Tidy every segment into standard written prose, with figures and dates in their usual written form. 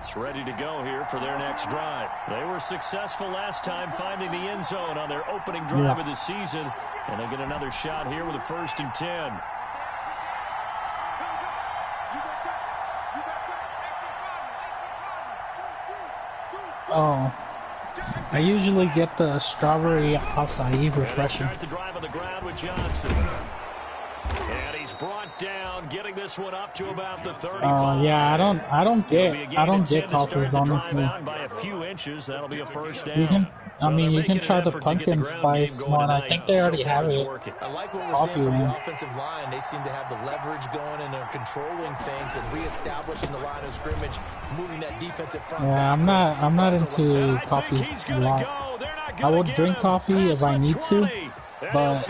offense ready to go here for their next drive. They were successful last time finding the end zone on their opening drive of the season, and they'll get another shot here with a 1st and 10. Oh, I usually get the strawberry acai refresher. Start the drive on the ground with Johnson. And he's brought down, getting this one up to about the 35. Yeah, I don't get coffees, honestly. By a few inches, that'll be a 1st down. You can try the pumpkin spice one. I think they already have it. I like what we're seeing from the offensive line. They seem to have the leverage going and they're controlling things and reestablishing the line of scrimmage, moving that defensive front. Yeah, I'm not into coffee a lot. I will drink coffee if I need to, but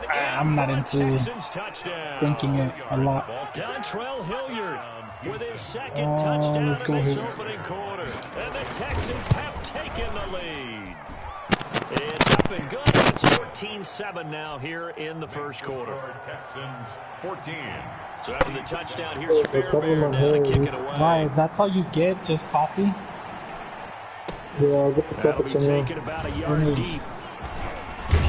I'm not into drinking it a lot. Dontrell Hilliard with his 2nd touchdown let's go in this here. opening quarter. And the Texans have taken the lead. It's up and good. It's 14-7 now here in the 1st quarter. Texans 14. So after the touchdown, here's Fairbairn now to kick it away. Wow, that's all you get? Just coffee? Yeah, get the That'll be somewhere. taken about a yard deep.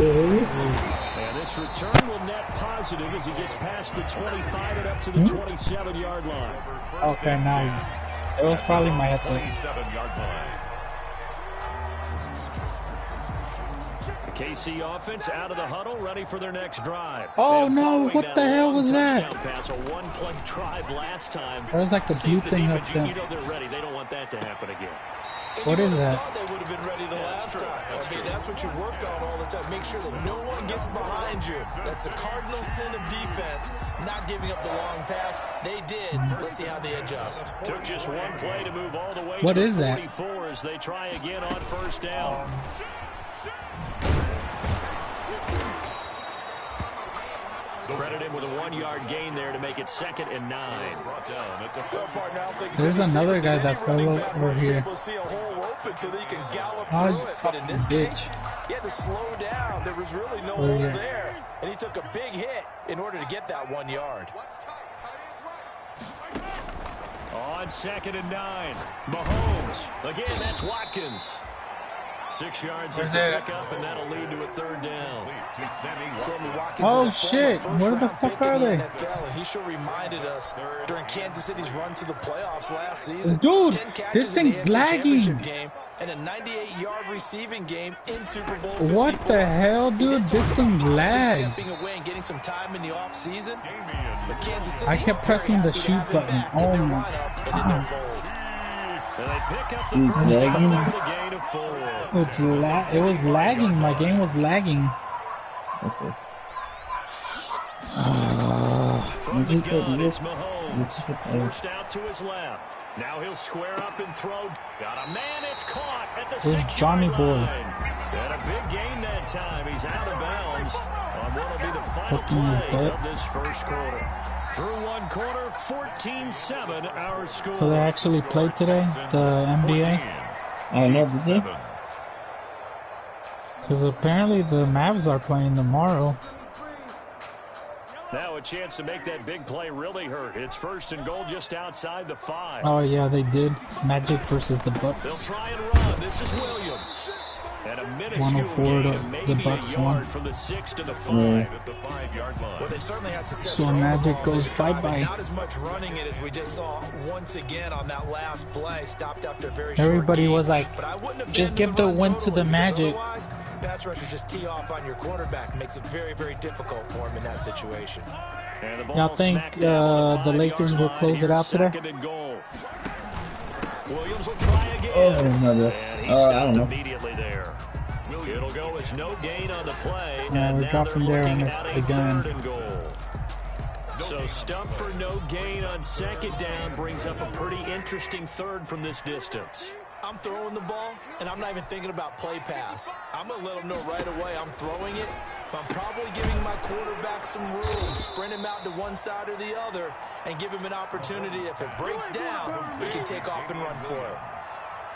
And this return will net positive as he gets past the 25 and up to the 27-yard line. Okay, now it was probably my headset. 27-yard line. The KC offense out of the huddle, ready for their next drive. Oh And no, what the hell was that? Pass, a one-play drive last time. There was like a blue thing up there. You know they're ready. They don't want that to happen again. What is that? They would have been ready the last time. That's what you work on all the time. Make sure that no one gets behind you. That's the cardinal sin of defense, not giving up the long pass. They did. Let's see how they adjust. Took just one play to move all the way What to is that? 44 as they try again on 1st down. Credit him with a 1-yard gain there to make it 2nd and 9. There's another guy that fell over here. Oh, you fucking bitch. He had to slow down. There was really no hole there. And he took a big hit in order to get that 1 yard. On 2nd and 9. Mahomes. Again, that's Watkins. 6 yards as a pickup, and that'll lead to a 3rd down. Oh shit, where the fuck are they? He sure reminded us during Kansas City's run to the playoffs last season. Dude, this thing's lagging. And a 98-yard receiving game in Super Bowl. What the hell, dude? This thing lagged. I kept pressing the shoot button. Oh my god. It was lagging. My game was lagging. It's Mahomes. Forced out to his left. Now he'll square up and throw. Got a man. It's caught at the 6-yard Johnny Boy? And a big gain that time. He's out of bounds on what will be the final play of this 1st quarter. Through 1 quarter, 14-7 our score. So they actually played today, the NBA? I don't know, did they? Because apparently the Mavs are playing tomorrow. Now a chance to make that big play really hurt. It's 1st and goal just outside the 5. Oh yeah, they did. Magic versus the They'll Bucks. try and run. This is Williams. And a 104 minuscule to the Bucks won. from the 6 to the 5 at the 5-yard line. Well, they certainly had success. So Magic goes bye-bye. Not as much running it as we just saw once again on that last play. Stopped after a very short Everybody game. was like, But I wouldn't have just been give the run win to the totally, Magic. because otherwise, pass rushers just tee off on your quarterback. Makes it very, very difficult for him in that situation. Y'all think the Lakers will close it out today? Williams will try again. And he stopped immediately there. It'll go as no gain on the play. Yeah, we're dropping there and it's again. 3rd and goal. So stuff for no gain on 2nd down brings up a pretty interesting 3rd from this distance. I'm throwing the ball, and I'm not even thinking about play pass. I'm going to let him know right away I'm throwing it, but I'm probably giving my quarterback some room, sprint him out to one side or the other, and give him an opportunity. If it breaks down, he can take off and run for it.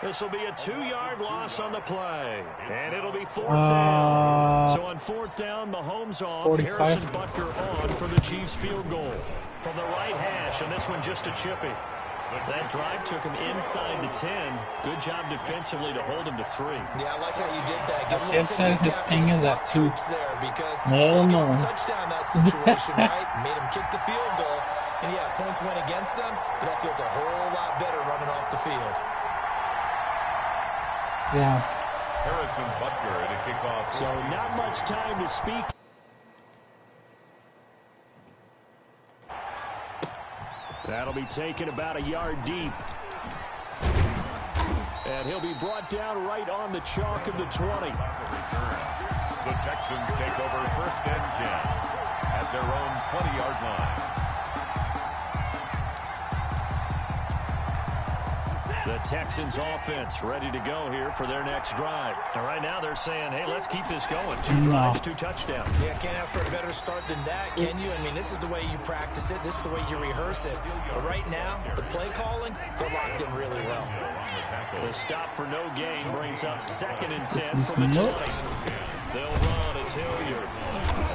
This will be a 2-yard loss on the play, and it'll be 4th down. So on 4th down, Mahomes off, 45. Harrison Butker on for the Chiefs field goal. From the right hash, and this one just a chippy. That drive took him inside the 10. Good job defensively to hold him to 3. Yeah, I like how you did that. His ping is at 2. There because No, no. touchdown that situation, right? Made him kick the field goal. And yeah, points went against them, but that feels a whole lot better running off the field. Yeah. Harrison Butker to kick off. So not much time to speak. That'll be taken about a yard deep. And he'll be brought down right on the chalk of the 20. The Texans take over 1st and 10 at their own 20-yard line. The Texans offense ready to go here for their next drive. And right now they're saying, hey, let's keep this going. 2 drives, 2 touchdowns. Yeah, can't ask for a better start than that, can you? I mean, this is the way you practice it. This is the way you rehearse it. But right now, the play calling, they're locked in really well. The stop for no gain brings up 2nd and 10 from the 20. They'll run. It's Hilliard.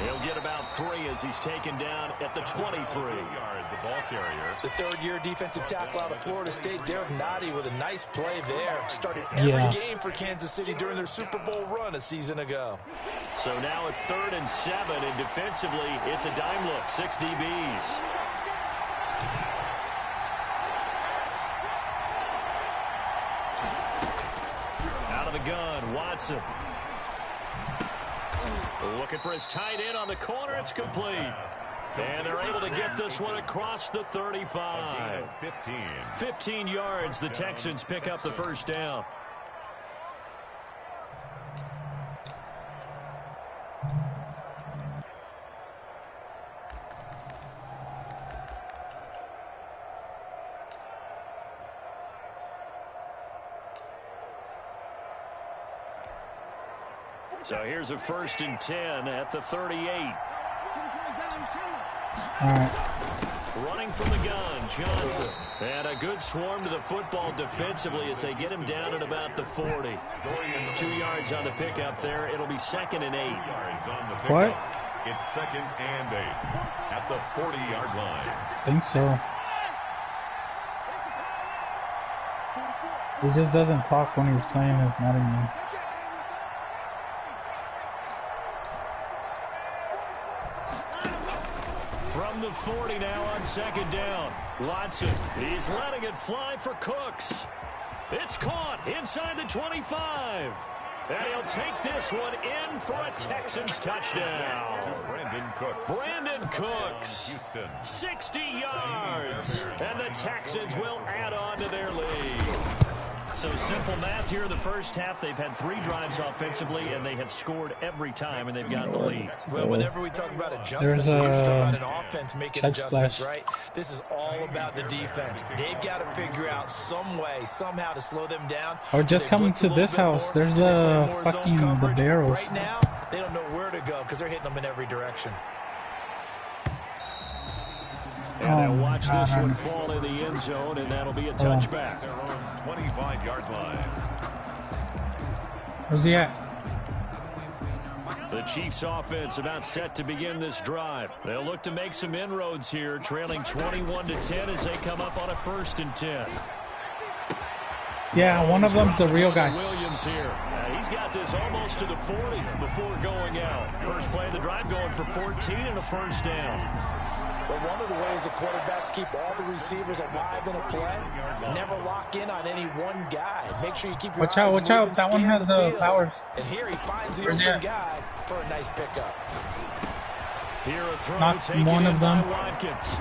He'll get about 3 as he's taken down at the 23. The ball carrier. The 3rd-year defensive tackle out of Florida State, Derek Nottie, with a nice play there. Started every game for Kansas City during their Super Bowl run a season ago. So now it's 3rd and 7, and defensively, it's a dime look. 6 DBs. Out of the gun, Watson. Looking for his tight end on the corner. It's complete. And they're able to get this one across the 35. 15 yards. The Texans pick up the 1st down. So here's a 1st and 10 at the 38. All right. Running from the gun, Johnson. And a good swarm to the football defensively as they get him down at about the 40. 2 yards on the pickup there. It'll be 2nd and 8. What? It's 2nd and 8 at the 40-yard line. I think so. He just doesn't talk when he's playing his Madden games. From the 40 now on 2nd down. Watson, he's letting it fly for Cooks. It's caught inside the 25. And he'll take this one in for a Texans touchdown. Brandon Cooks. 60 yards. And the Texans will add on to their lead. So simple math here in the 1st half. They've had 3 drives offensively, and they have scored every time, and they've got the lead. Well, whenever we talk about adjustments, we usually talk about an offense making adjustments, right? This is all about the defense. They've got to figure out some way, somehow to slow them down. Or just coming to this house. There's fucking the barrels. Right now, they don't know where to go because they're hitting them in every direction. And they'll watch this one fall in the end zone, and that'll be a touchback. Their own 25-yard line. Where's he at? The Chiefs offense about set to begin this drive. They'll look to make some inroads here, trailing 21-10 as they come up on a 1st and 10. Yeah, one of them's a real guy. Williams here. He's got this almost to the 40 before going out. First play of the drive going for 14 and a 1st down. But one of the ways the quarterbacks keep all the receivers alive in a play, never lock in on any one guy. Make sure you keep your Watch out. That one has the powers. And here he finds the open guy for a nice pickup. Here a throw taken one of them. Watkins.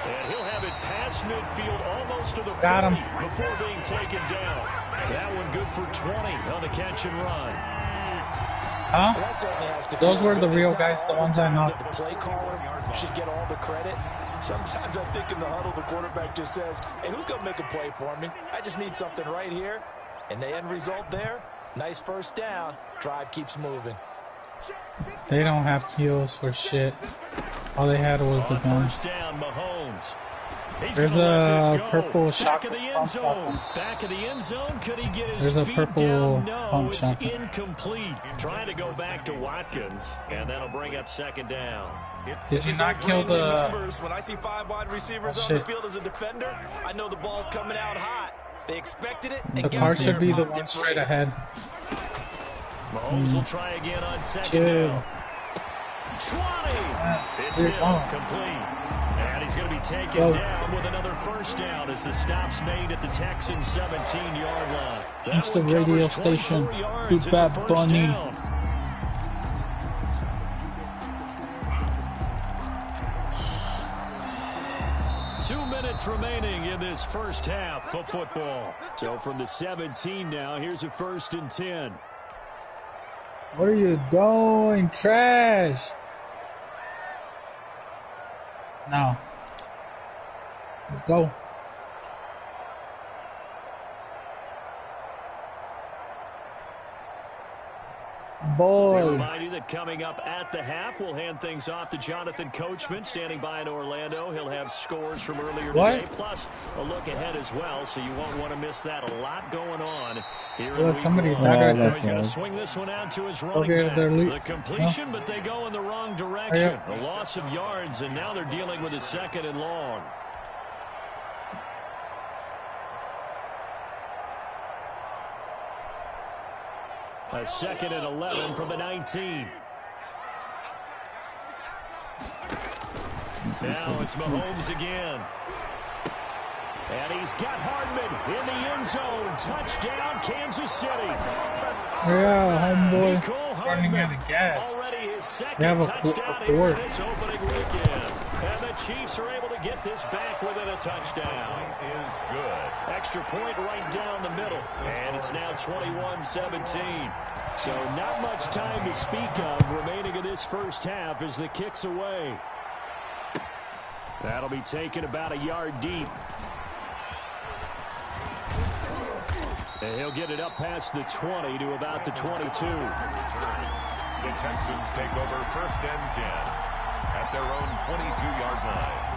And he'll have it past midfield almost to the 40 before being taken down. That one good for 20 on the catch and run. Huh? Those were the real guys, the ones I knocked. The play caller should get all the credit. Sometimes I think in the huddle, the quarterback just says, hey, who's going to make a play for me? I just need something right here. And the end result there, nice 1st down. Drive keeps moving. They don't have kills for shit. All they had was the guns. 1st down, Mahomes. There's a purple shot. Back of the end zone. Could he get his There's a feet purple down? No, pump it's shot. incomplete. Trying to go back to Watkins, and that'll bring up second down. Did you not kill the... When I see 5 wide receivers on the field as a defender, I know the ball's coming out hot. They expected it. The car should be the one straight ahead. Mahomes will try again on second down. 20. It's incomplete. And he's going to be taken down with another first down as the stop's made at the Texans' 17-yard line. Change the radio station. Big Bad Bunny. Remaining in this first half of football. So from the 17 now, here's a 1st and 10. What are you doing? Trash! No. Let's go. Boy. Remind you that coming up at the half, we'll hand things off to Jonathan Coachman, standing by in Orlando. He'll have scores from earlier today, plus a look ahead as well, so you won't want to miss that. A lot going on here in week one. He's going to swing this one out to his running back. The completion, but they go in the wrong direction. A loss of yards, and now they're dealing with a 2nd and long. A 2nd and 11 from the 19. Now it's Mahomes again. And he's got Hardman in the end zone. Touchdown, Kansas City. Yeah, homeboy running out of gas. Already his second they have touchdown here this opening weekend. And the Chiefs are able to get this back within a touchdown. Is good. Extra point right down the middle. And it's now 21-17. So not much time to speak of remaining in this first half as the kick's away. That'll be taken about a yard deep. And he'll get it up past the 20 to about the 22. The Texans take over 1st and 10 at their own 22-yard line.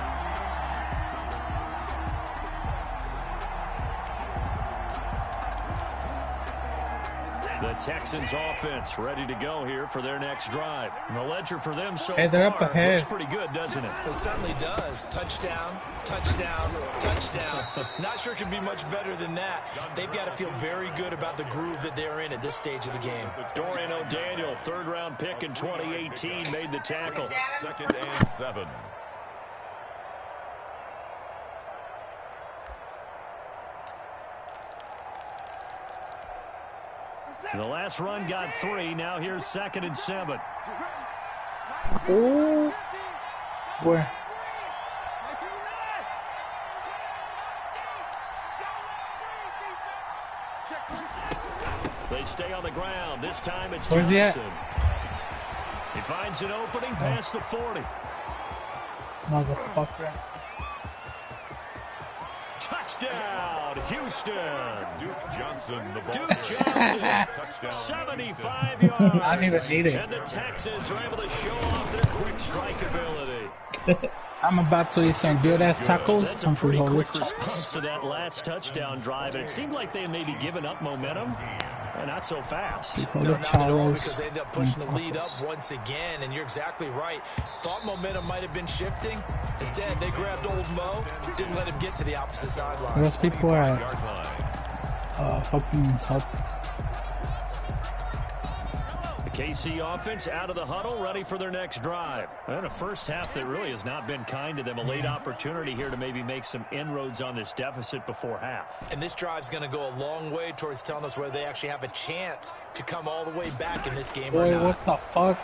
The Texans offense ready to go here for their next drive. And the ledger for them so they're far up ahead. looks pretty good, doesn't it? It certainly does. Touchdown, touchdown, touchdown. Not sure it can be much better than that. They've got to feel very good about the groove that they're in at this stage of the game. Dorian O'Daniel, 3rd-round pick in 2018, made the tackle. 2nd and 7. The last run got 3. Now here's 2nd and 7. Oh, where? They stay on the ground. This time it's Where's Johnson. He finds an opening past the 40. Motherfucker. Touchdown, Houston. Duke Johnson, the ball. Duke Johnson, Touchdown, 75 yards. I don't even need it. And the Texans are able to show off their quick strike ability. I'm about to eat some good-ass tacos. That's a pretty quick response to that last touchdown drive. And it seemed like they may be giving up momentum. Not so fast. No, not at all, because they ended up pushing the lead up once again, and you're exactly right. Thought momentum might have been shifting. Instead, they grabbed old Mo, didn't let him get to the opposite sideline. Those people are fucking insulting. The KC offense out of the huddle, ready for their next drive. And a first half that really has not been kind to them. A late opportunity here to maybe make some inroads on this deficit before half. And this drive's going to go a long way towards telling us whether they actually have a chance to come all the way back in this game or not. What the fuck?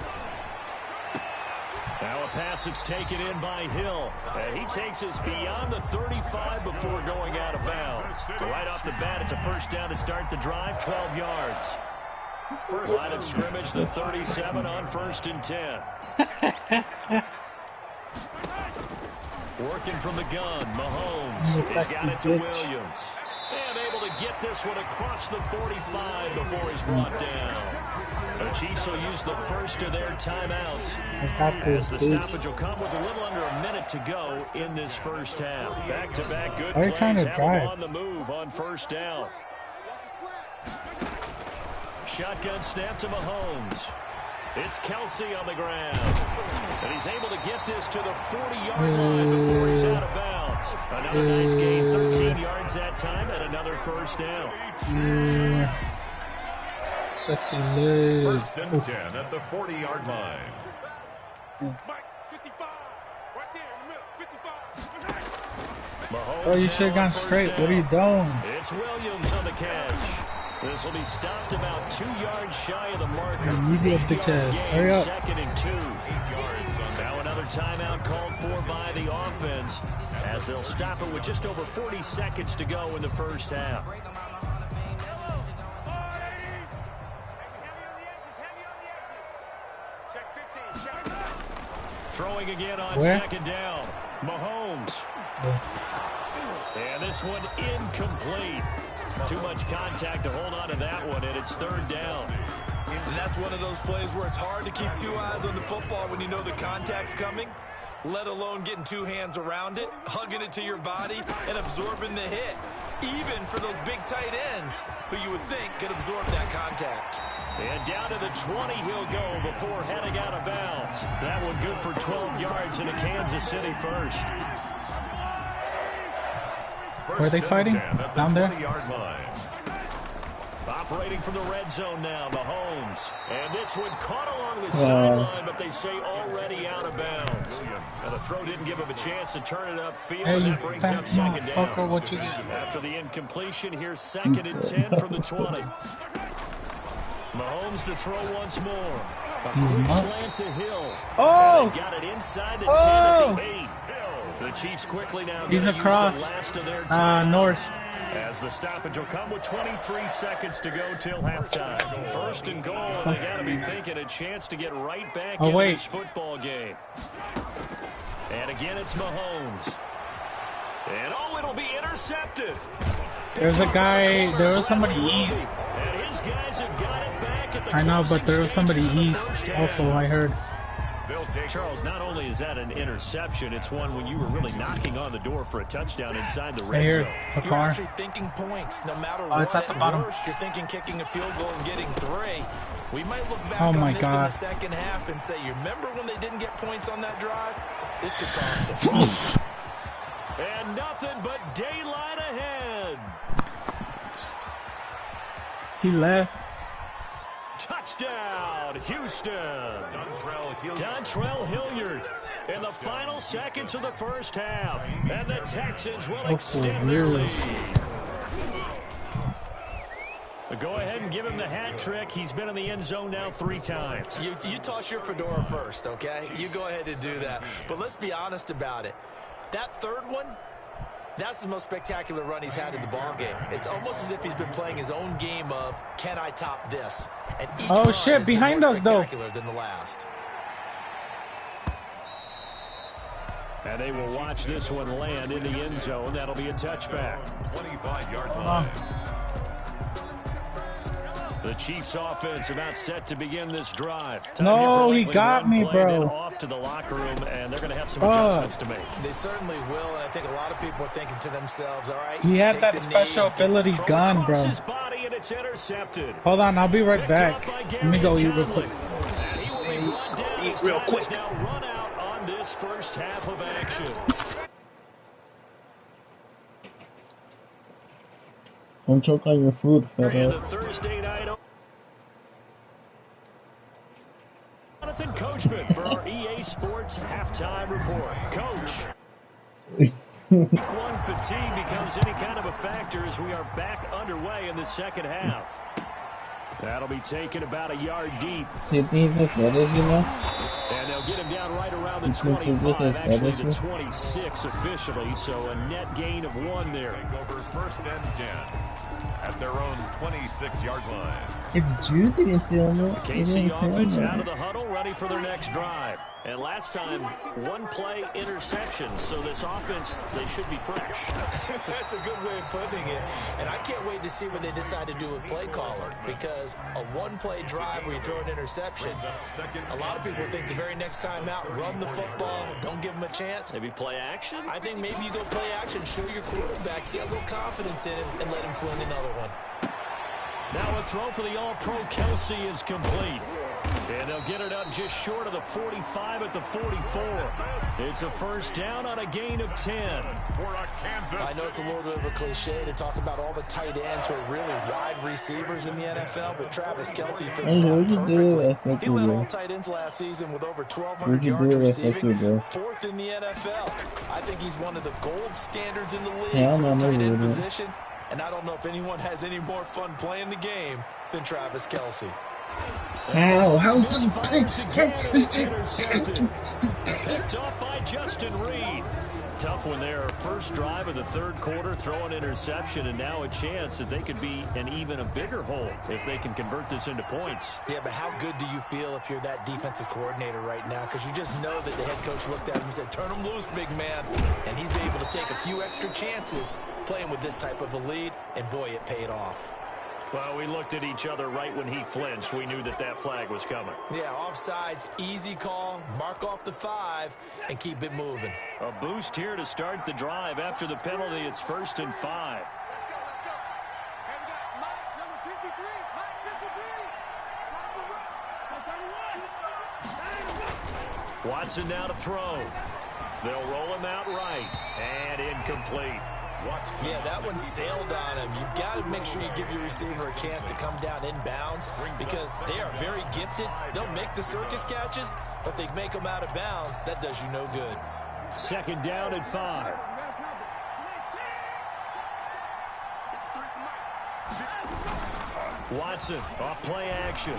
Now a pass that's taken in by Hill. And he takes us beyond the 35 before going out of bounds. Right off the bat, it's a first down to start the drive, 12 yards. Line of scrimmage, the 37 on 1st and 10. Working from the gun, Mahomes has got it to Williams. And able to get this one across the 45 before he's brought down. The Chiefs will use the first of their timeouts as the stoppage will come with a little under a minute to go in this first half. Back-to-back good plays have them on the move on first down. Shotgun snap to Mahomes. It's Kelsey on the ground. And he's able to get this to the 40-yard line before he's out of bounds. Another nice gain, 13 yards that time, and another first down. Sexy leg. First and 10 at the 40-yard line. Oh, you should have gone straight. What are you doing? It's Williams on the catch. This will be stopped about 2 yards shy of the marker. You be a bitch ass. Hurry up. Second and 2. Now another timeout called for by the offense as they'll stop it with just over 40 seconds to go in the first half. Throwing again on second down. Mahomes. And this one incomplete. Too much contact to hold on to that one, and it's third down. And that's one of those plays where it's hard to keep two eyes on the football when you know the contact's coming, let alone getting two hands around it, hugging it to your body, and absorbing the hit. Even for those big tight ends who you would think could absorb that contact. And down to the 20 he'll go before heading out of bounds. That one good for 12 yards into Kansas City first. Where are they fighting? Down there? Operating from the red zone now, Mahomes. And this one caught along the sideline, but they say already out of bounds. And the throw didn't give him a chance to turn it upfield, and that brings up second down. What you get? After the incompletion, here's second and 10 from the 20. Mahomes to throw once more. A quick slant to Hill. Oh! Got it inside the 10 at the 8. The Chiefs quickly now he's across north. As the stoppage will come with 23 seconds to go till halftime. First and goal, and they got to be thinking a chance to get right back into this football game. And again, it's Mahomes. And it'll be intercepted. There's a guy. There was somebody east. And his guys have got it back at the I know, but there was somebody east also, I heard. Charles, not only is that an interception, it's one when you were really knocking on the door for a touchdown inside the red zone. You're actually thinking points. No matter what, it's at the bottom. Worst, you're thinking kicking a field goal and getting 3. We might look back on this in the second half and say, you remember when they didn't get points on that drive? This could cost them. And nothing but daylight ahead. He left. Touchdown, Houston. Dontrell Hilliard in the final seconds of the first half. And the Texans will extend their lead. Go ahead and give him the hat trick. He's been in the end zone now 3 times. You toss your fedora first, okay? You go ahead and do that. But let's be honest about it. That third one, that's the most spectacular run he's had in the ballgame. It's almost as if he's been playing his own game of, can I top this? And each shit, behind us, though. Than the last. And they will watch this one land in the end zone. That'll be a touchback. 25-yard line. The Chiefs offense about set to begin this drive. No, he got me, bro. Off to the locker room, and they're going to have some adjustments to make. They certainly will, and I think a lot of people are thinking to themselves, all right. He had that special ability gun, bro. His body, and it's intercepted. Hold on, I'll be right back. Let me go eat real quick. Eat real quick. Now run out on this first half of action. Don't choke on your food, And the Thursday night. Jonathan Coachman for our EA Sports halftime report. Coach. Week 1 fatigue becomes any kind of a factor as we are back underway in the second half. That'll be taken about a yard deep. And they'll get him down right around the 25, actually the 26 officially, so a net gain of 1 there. Over first and 10 at their own 26-yard line. If Drew didn't film it, KC offense out of the huddle, ready for their next drive. And last time, one play interception. So this offense, they should be fresh. That's a good way of putting it. And I can't wait to see what they decide to do with play caller. Because a one-play drive where you throw an interception, a lot of people think the very next time out, run the football, don't give them a chance. Maybe play action? I think maybe you go play action, show your quarterback, get a little confidence in him, and let him fling another one. Now a throw for the All-Pro Kelsey is complete. And they'll get it up just short of the 45 at the 44. It's a first down on a gain of 10. I know it's a little bit of a cliche to talk about all the tight ends who are really wide receivers in the NFL, but Travis Kelsey fits that perfectly. He led all tight ends last season with over 1,200 yards receiving, fourth in the NFL. I think he's one of the gold standards in the league for the tight end position, and I don't know if anyone has any more fun playing the game than Travis Kelsey. How Intercepted. Picked off by Justin Reed. Tough one there. First drive of the third quarter, throw an interception, and now a chance that they could be in even a bigger hole if they can convert this into points. Yeah, but how good do you feel if you're that defensive coordinator right now? Because you just know that the head coach looked at him and said, turn him loose, big man. And he's been able to take a few extra chances playing with this type of a lead, and boy, it paid off. Well, we looked at each other right when he flinched. We knew that that flag was coming. Yeah, offsides, easy call, mark off the 5, and keep it moving. A boost here to start the drive. After the penalty, it's 1st and 5. Watson now to throw. They'll roll him out right, and incomplete. Yeah, that one sailed on him. You've got to make sure you give your receiver a chance to come down inbounds because they are very gifted. They'll make the circus catches, but they make them out of bounds. That does you no good. Second down at 5. Watson off play action.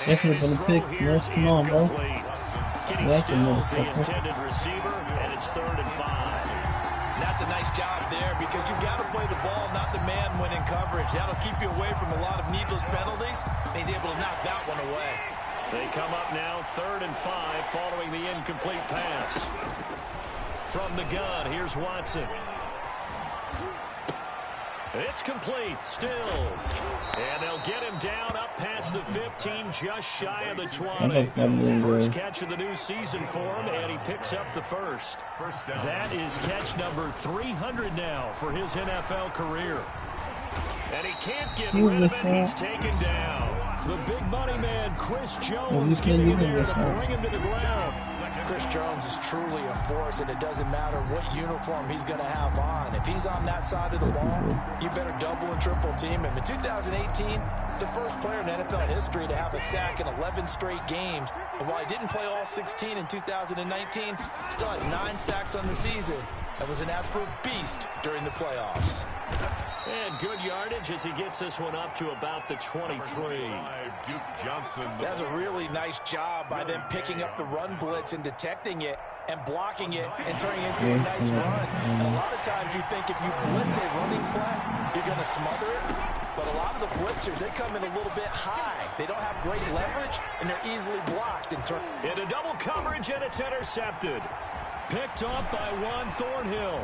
That's what the picks. Yes, come on, bro. Getting stills the intended receiver, and it's 3rd and 5. And that's a nice job there because you've got to play the ball, not the man when in coverage. That'll keep you away from a lot of needless penalties, and he's able to knock that one away. They come up now 3rd and 5 following the incomplete pass. From the gun, here's Watson. It's complete. Stills. And they'll get him down up past the 15, just shy of the 20. First catch of the new season for him, and he picks up the first. That is catch number 300 now for his NFL career. And he can't get rid of it. He's taken down. The big money man, Chris Jones, getting in there to bring him to the ground. Chris Jones is truly a force, and it doesn't matter what uniform he's going to have on. If he's on that side of the ball, you better double and triple team him. In 2018, the first player in NFL history to have a sack in 11 straight games. And while he didn't play all 16 in 2019, still had 9 sacks on the season and was an absolute beast during the playoffs. And good yardage as he gets this one up to about the 23. That's a really nice job by them picking up the run blitz and detecting it and blocking it and turning it into a nice run. And a lot of times you think if you blitz a running play, you're going to smother it. But a lot of the blitzers, they come in a little bit high. They don't have great leverage, and they're easily blocked. Into double coverage, and it's intercepted. Picked off by Juan Thornhill.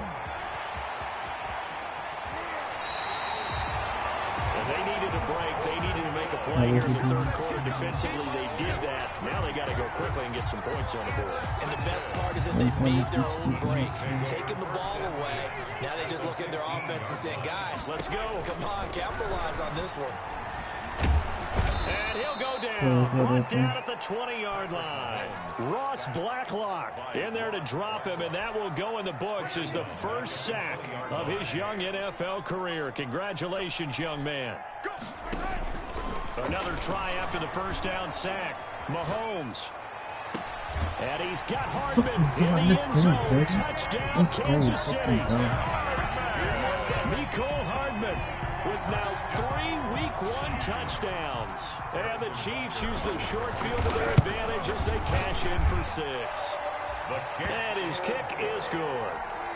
They needed a break. They needed to make a play here in the third quarter. Defensively, they did that. Now they got to go quickly and get some points on the board. And the best part is that they've made their own break, taking the ball away. Now they just look at their offense and saying, guys, let's go. Come on, capitalize on this one. And he'll go down. Brought down at the 20-yard line. Ross Blacklock in there to drop him, and that will go in the books as the first sack of his young NFL career. Congratulations, young man. Another try after the first down sack. Mahomes. And he's got Hardman in the end zone. Touchdown, Kansas City. Mecole Hardman with now 3 Week 1 touchdowns. And the Chiefs use the short field to their advantage as they cash in for 6. And his kick is good.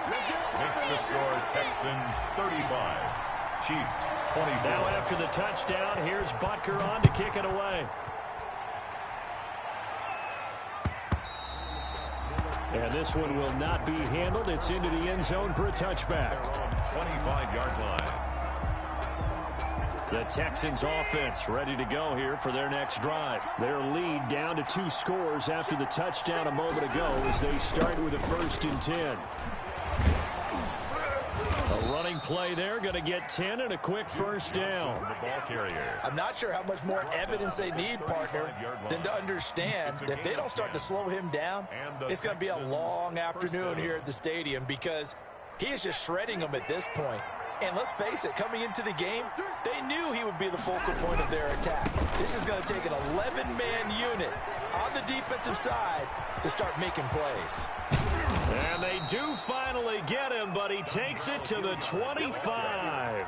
Makes the score Texans 35, Chiefs 24. Now after the touchdown, here's Butker on to kick it away. And this one will not be handled. It's into the end zone for a touchback. 25-yard line. The Texans offense ready to go here for their next drive. Their lead down to 2 scores after the touchdown a moment ago as they start with a 1st and 10. A running play there, going to get 10 and a quick first down. The ball carrier. I'm not sure how much more evidence they need, partner, than to understand that if they don't start to slow him down, it's going to be a long afternoon here at the stadium because he is just shredding them at this point. And let's face it, coming into the game, they knew he would be the focal point of their attack. This is going to take an 11-man unit on the defensive side to start making plays. And they do finally get him, but he takes it to the 25.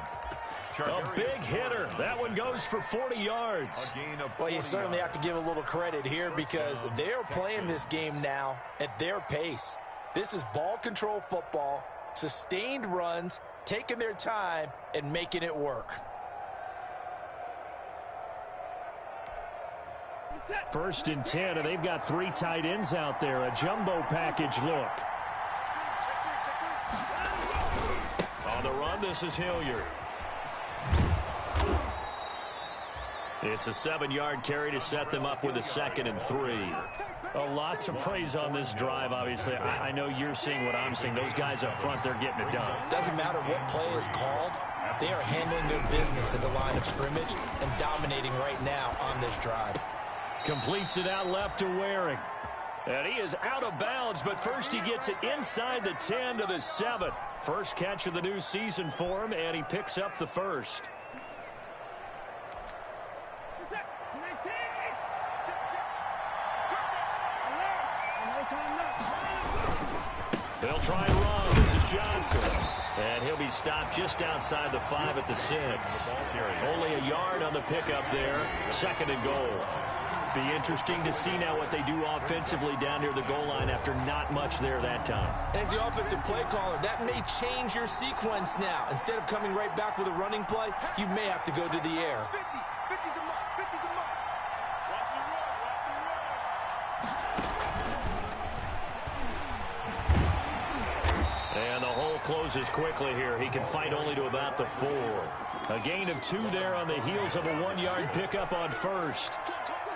A big hitter. That one goes for 40 yards. Well, you certainly have to give a little credit here because they're playing this game now at their pace. This is ball control football, sustained runs, taking their time and making it work. 1st and 10, and they've got 3 tight ends out there. A jumbo package look. On the run, this is Hilliard. It's a 7-yard carry to set them up with a 2nd and 3. A lot to praise on this drive, obviously. I know you're seeing what I'm seeing. Those guys up front, they're getting it done. Doesn't matter what play is called. They are handling their business at the line of scrimmage and dominating right now on this drive. Completes it out left to Waring. And he is out of bounds, but first he gets it inside the 10 to the 7. First catch of the new season for him, and he picks up the 1st. They'll try and run. This is Johnson. And he'll be stopped just outside the 5 at the 6. Only a yard on the pickup there. 2nd and goal. Be interesting to see now what they do offensively down near the goal line after not much there that time. As the offensive play caller, that may change your sequence now. Instead of coming right back with a running play, you may have to go to the air. And the hole closes quickly here. He can fight only to about the 4. A gain of 2 there on the heels of a 1-yard pickup on 1st.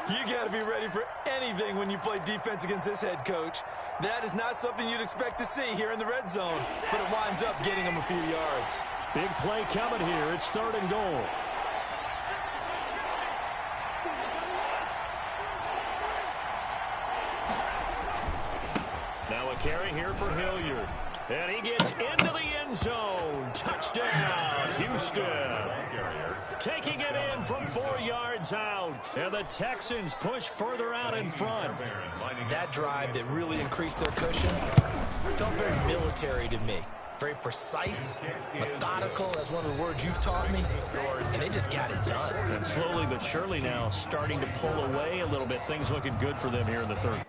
You got to be ready for anything when you play defense against this head coach. That is not something you'd expect to see here in the red zone, but it winds up getting him a few yards. Big play coming here. It's 3rd and goal. Now a carry here for Hilliard. And he gets into the end zone. Touchdown, Houston. Taking it in from 4 yards out. And the Texans push further out in front. That drive that really increased their cushion felt very military to me. Very precise, methodical, that's one of the words you've taught me. And they just got it done. And slowly but surely now starting to pull away a little bit. Things looking good for them here in the 3rd.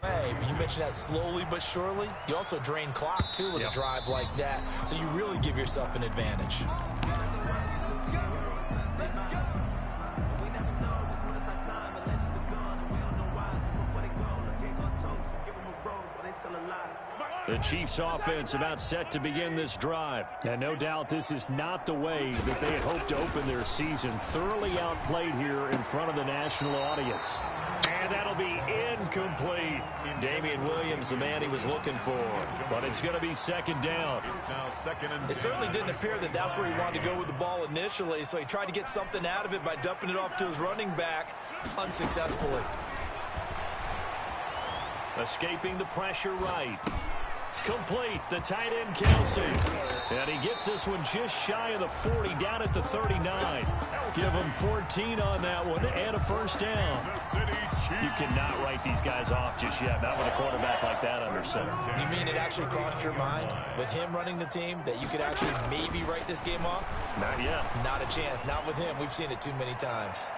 Hey, you mentioned that slowly but surely. You also drain clock, too, with a drive like that. So you really give yourself an advantage. The Chiefs offense about set to begin this drive. And no doubt this is not the way that they had hoped to open their season. Thoroughly outplayed here in front of the national audience. And that'll be incomplete. Damian Williams, the man he was looking for. But it's going to be 2nd down. It certainly didn't appear that that's where he wanted to go with the ball initially, so he tried to get something out of it by dumping it off to his running back unsuccessfully. Escaping the pressure right. Complete, the tight end Kelsey. And he gets this one just shy of the 40, down at the 39. Give him 14 on that one and a 1st down. You cannot write these guys off just yet, not with a quarterback like that under center. You mean it actually crossed your mind with him running the team that you could actually maybe write this game off? Not yet. Not a chance. Not with him. We've seen it too many times.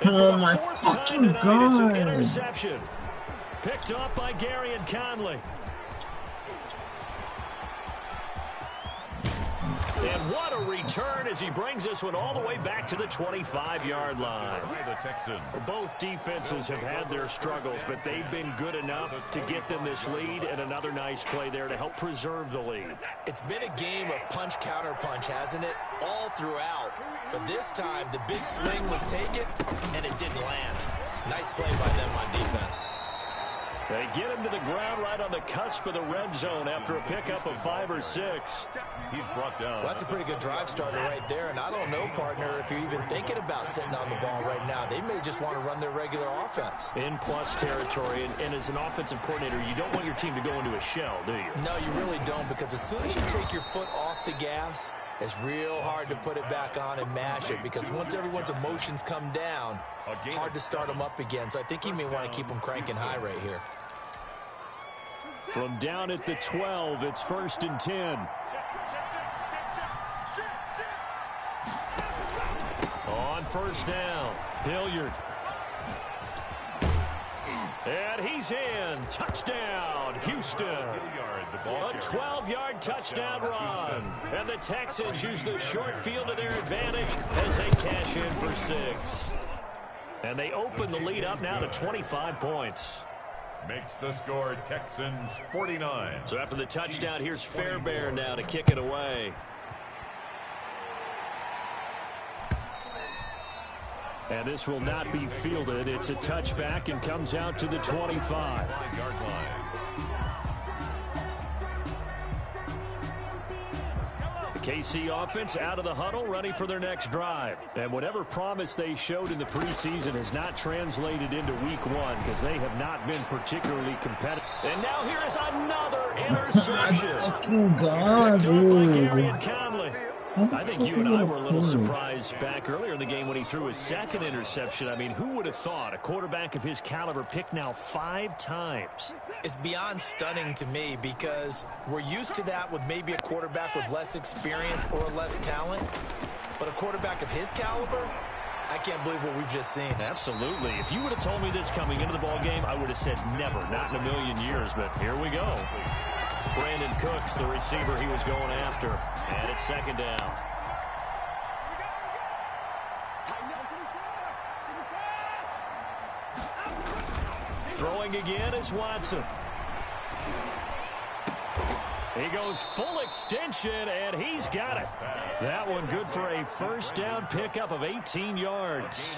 Oh my fucking God. It's an interception. Picked up by Gary and Conley. And what a return as he brings this one all the way back to the 25-yard line. Both defenses have had their struggles, but they've been good enough to get them this lead, and another nice play there to help preserve the lead. It's been a game of punch-counter-punch, hasn't it? All throughout. But this time, the big swing was taken, and it didn't land. Nice play by them on defense. They get him to the ground right on the cusp of the red zone after a pickup of 5 or 6. He's brought down. Well, that's a pretty good drive starter right there. And I don't know, partner, if you're even thinking about sitting on the ball right now. They may just want to run their regular offense. In plus territory. And as an offensive coordinator, you don't want your team to go into a shell, do you? No, you really don't, because as soon as you take your foot off the gas, it's real hard to put it back on and mash it, because once everyone's emotions come down, hard to start them up again. So I think he may want to keep them cranking high right here. From down at the 12, it's 1st and 10. On 1st down, Hilliard. And he's in. Touchdown, Houston. A 12-yard touchdown run. And the Texans use the short field to their advantage as they cash in for 6. And they open the lead up now to 25 points. Makes the score Texans 49. So after the touchdown, here's Fairbairn now to kick it away. And this will not be fielded. It's a touchback and comes out to the 25-yard line. The KC offense out of the huddle, ready for their next drive. And whatever promise they showed in the preseason has not translated into week 1, because they have not been particularly competitive. And now here is another interception. Fucking God, Picked up by dude. Garrett Conley. I think you and I were a little surprised back earlier in the game when he threw his second interception. I mean, who would have thought a quarterback of his caliber picked now 5 times? It's beyond stunning to me, because we're used to that with maybe a quarterback with less experience or less talent. But a quarterback of his caliber, I can't believe what we've just seen. Absolutely. If you would have told me this coming into the ball game, I would have said never, not in a million years. But here we go. Brandon Cooks, the receiver he was going after. And it's 2nd down. Throwing again is Watson. He goes full extension, and he's got it. That one good for a 1st down pickup of 18 yards.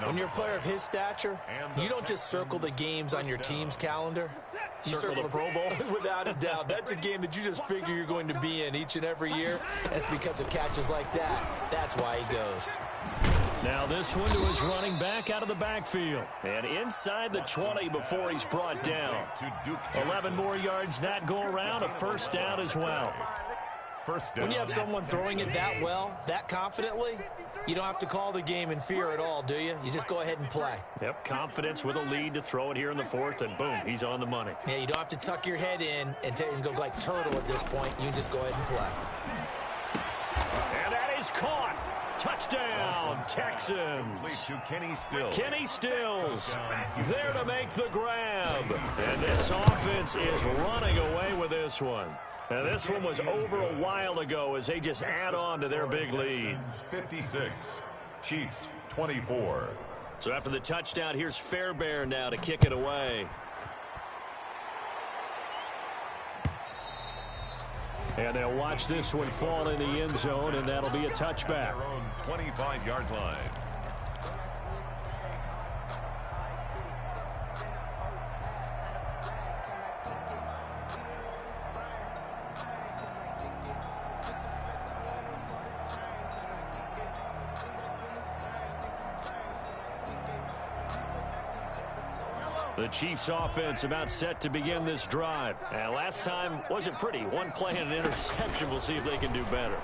When you're a player of his stature, you don't just circle the games on your team's calendar. You circle the Pro Bowl. Without a doubt. That's a game that you just figure you're going to be in each and every year. That's because of catches like that. That's why he goes. Now this one to his running back out of the backfield. And inside the 20 before he's brought down. 11 more yards that go around, a 1st down as well. When you have someone throwing it that well, that confidently, you don't have to call the game in fear at all, do you? You just go ahead and play. Yep, confidence with a lead to throw it here in the 4th, and boom, he's on the money. Yeah, you don't have to tuck your head in and go like turtle at this point. You can just go ahead and play. And that is caught. Touchdown, Texans. Kenny Stills there to make the grab. And this offense is running away with this one. And this one was over a while ago as they just add on to their big lead. 56, Chiefs 24. So after the touchdown, here's Fairbairn now to kick it away. And they'll watch this one fall in the end zone, and that'll be a touchback. 25-yard line. The Chiefs offense about set to begin this drive. And last time wasn't pretty. One play and an interception. We'll see if they can do better.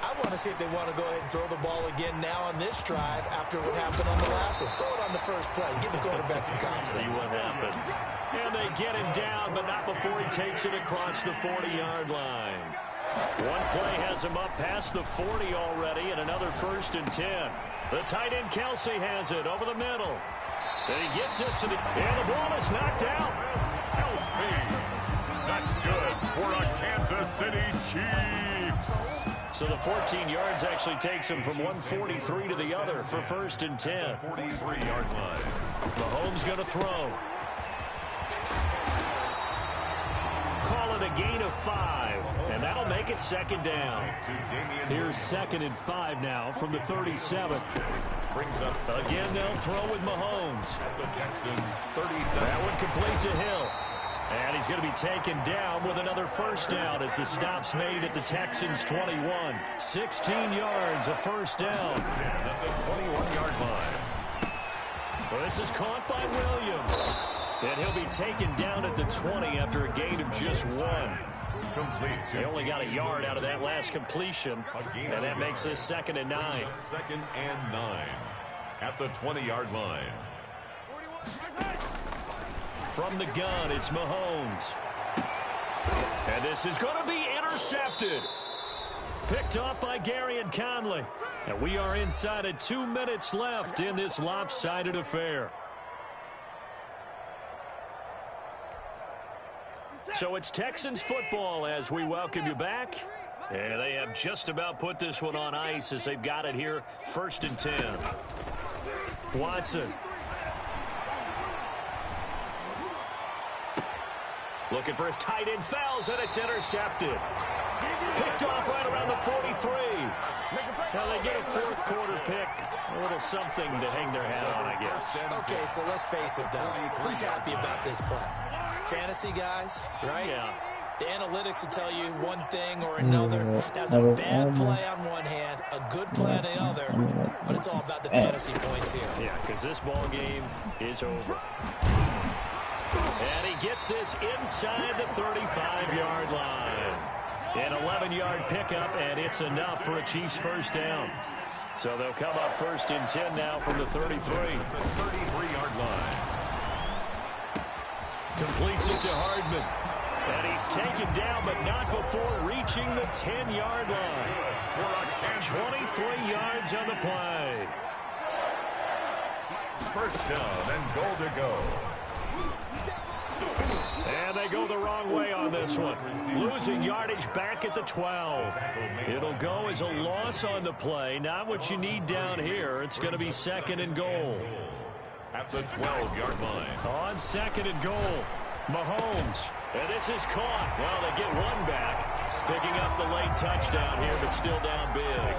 I want to see if they want to go ahead and throw the ball again now on this drive after what happened on the last one. Throw it on the first play. Give the quarterback some confidence. See what happens. And they get him down, but not before he takes it across the 40-yard line. One play has him up past the 40 already, and another 1st and 10. The tight end Kelsey has it over the middle. And he gets this to the... And the ball is knocked out. Healthy. That's good for a Kansas City Chiefs. So the 14 yards actually takes him from 143 to the other for 1st and 10. 43-yard line. Mahomes going to throw. Call it a gain of 5, and that'll make it 2nd down. Here's 2nd and 5 now from the 37. Brings up again. They'll throw with Mahomes. At the Texans 37. That one complete to Hill. And he's going to be taken down with another 1st down as the stop's made at the Texans 21. 16 yards, a 1st down. At the 21-yard line. Well, this is caught by Williams. And he'll be taken down at the 20 after a gain of just 1. Complete. They only got a yard out of that last completion. And that makes this 2nd and 9. 2nd and 9. At the 20-yard line. From the gun, it's Mahomes. And this is going to be intercepted. Picked off by Gary and Conley. And we are inside of 2 minutes left in this lopsided affair. So it's Texans football as we welcome you back. And they have just about put this one on ice as they've got it here. 1st and 10. Watson. Looking for his tight end, fouls, and it's intercepted. Picked off right around the 43. Now they get a 4th quarter pick. A little something to hang their hat on, I guess. Okay, so let's face it, though. Who's happy about this play? Fantasy guys, right? Yeah. The analytics will tell you one thing or another. That's a bad play on one hand, a good play on the other, but it's all about the fantasy points here. Yeah, because this ball game is over. And he gets this inside the 35-yard line. An 11-yard pickup, and it's enough for a Chiefs 1st down. So they'll come up 1st and 10 now from the 33. The 33-yard line. Completes it to Hardman. And he's taken down, but not before reaching the 10-yard line. 23 yards on the play. 1st down and goal to go. And they go the wrong way on this one. Losing yardage back at the 12. It'll go as a loss on the play. Not what you need down here. It's going to be 2nd and goal. At the 12-yard line. On 2nd and goal, Mahomes. And this is caught. Well, they get one back. Picking up the late touchdown here, but still down big.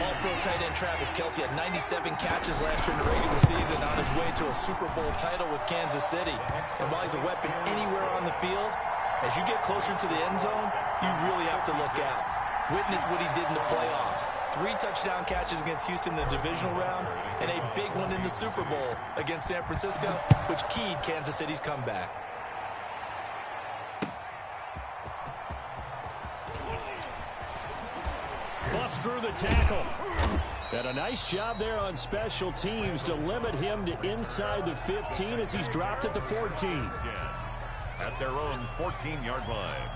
All-pro tight end Travis Kelce had 97 catches last year in the regular season on his way to a Super Bowl title with Kansas City. And while he's a weapon anywhere on the field, as you get closer to the end zone, you really have to look out. Witness what he did in the playoffs. 3 touchdown catches against Houston in the divisional round, and a big one in the Super Bowl against San Francisco, which keyed Kansas City's comeback. Bust through the tackle. And a nice job there on special teams to limit him to inside the 15 as he's dropped at the 14. At their own 14-yard line.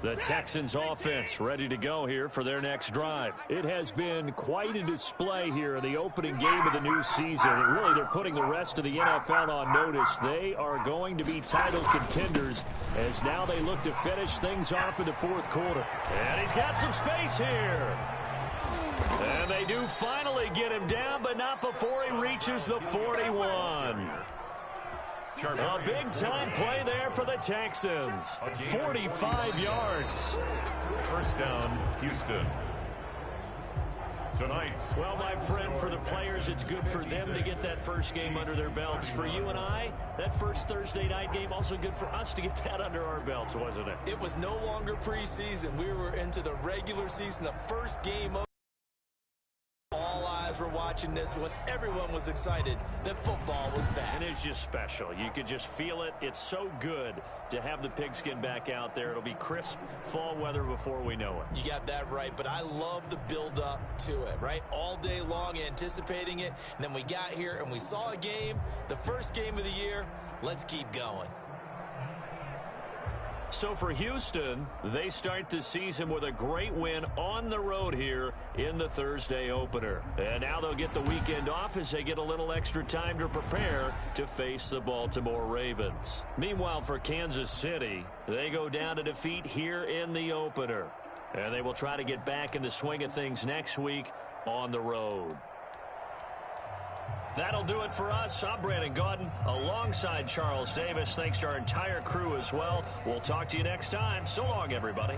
The Texans offense ready to go here for their next drive. It has been quite a display here in the opening game of the new season. And really, they're putting the rest of the NFL on notice. They are going to be title contenders as now they look to finish things off in the 4th quarter. And he's got some space here. And they do finally get him down, but not before he reaches the 41. A big-time play there for the Texans. 45 yards. 1st down, Houston. Tonight. Well, my friend, for the players, it's good for them to get that first game under their belts. For you and I, that first Thursday night game, also good for us to get that under our belts, wasn't it? It was no longer preseason. We were into the regular season, the first game of all eyes were watching this one. Everyone was excited that football was back. And it's just special. You could just feel it. It's so good to have the pigskin back out there. It'll be crisp fall weather before we know it. You got that right, but I love the build-up to it, right? All day long anticipating it, and then we got here and we saw a game, the first game of the year. Let's keep going. So for Houston, they start the season with a great win on the road here in the Thursday opener. And now they'll get the weekend off as they get a little extra time to prepare to face the Baltimore Ravens. Meanwhile, for Kansas City, they go down to defeat here in the opener. And they will try to get back in the swing of things next week on the road. That'll do it for us. I'm Brandon Gaudin alongside Charles Davis. Thanks to our entire crew as well. We'll talk to you next time. So long, everybody.